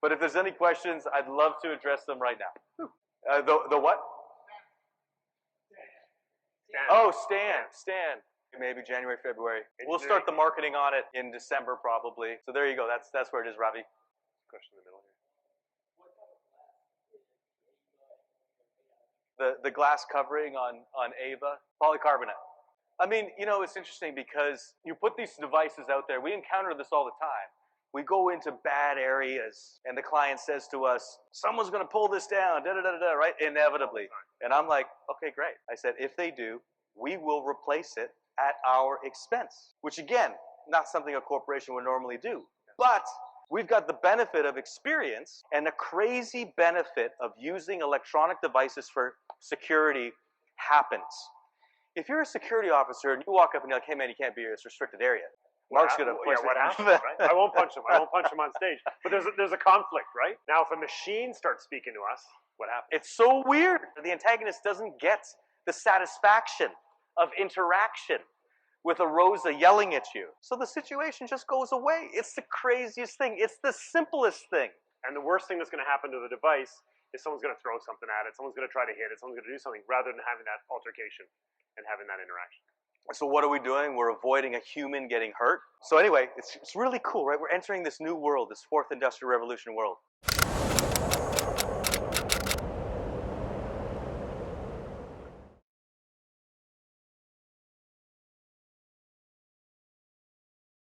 But if there's any questions, I'd love to address them right now. The what? Stan. Oh, Stan. Maybe January, February. We'll start the marketing on it in December probably. So there you go. That's where it is, Ravi. Question in the middle here. The glass covering on Ava, polycarbonate. I mean, you know, it's interesting because you put these devices out there. We encounter this all the time. We go into bad areas, and the client says to us, someone's going to pull this down, da-da-da-da-da, right? Inevitably. And I'm like, okay, great. I said, if they do, we will replace it at our expense, which again, not something a corporation would normally do. But we've got the benefit of experience and the crazy benefit of using electronic devices for security happens. If you're a security officer and you walk up and you're like, hey man, you can't be in this restricted area. Mark's going to push what happens, right? I won't punch him. I won't punch him on stage. But there's a conflict, right? Now, if a machine starts speaking to us, what happens? It's so weird. The antagonist doesn't get the satisfaction of interaction with a Rosa yelling at you. So the situation just goes away. It's the craziest thing. It's the simplest thing. And the worst thing that's going to happen to the device is someone's going to throw something at it. Someone's going to try to hit it. Someone's going to do something rather than having that altercation and having that interaction. So what are we doing? We're avoiding a human getting hurt. So anyway, it's really cool, right? We're entering this new world, this fourth industrial revolution world.